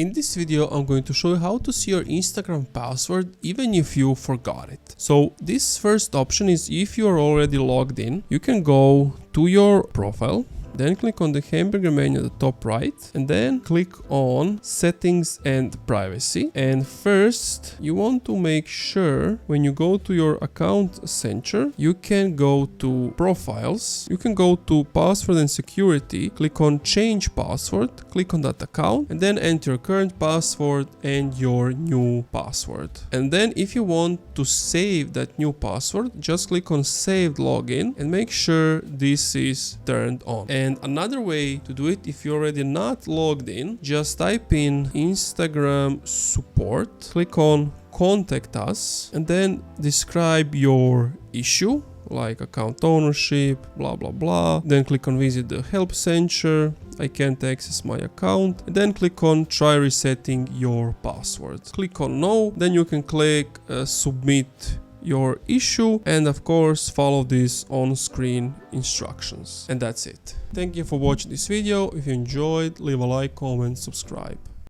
In this video I'm going to show you how to see your Instagram password even if you forgot it. So this first option is if you are already logged in, you can go to your profile. Then click on the hamburger menu at the top right and then click on settings and privacy. And first you want to make sure when you go to your account center, you can go to profiles, you can go to password and security, click on change password, click on that account and then enter your current password and your new password. And then if you want to save that new password, just click on saved login and make sure this is turned on. And another way to do it, if you're already not logged in, just type in Instagram support, click on contact us and then describe your issue like account ownership, blah blah blah. Then click on visit the help center, I can't access my account, and then click on try resetting your password. Click on no, then you can click submit your issue and of course follow these on-screen instructions. And that's it. Thank you for watching this video. If you enjoyed, leave a like, comment, subscribe.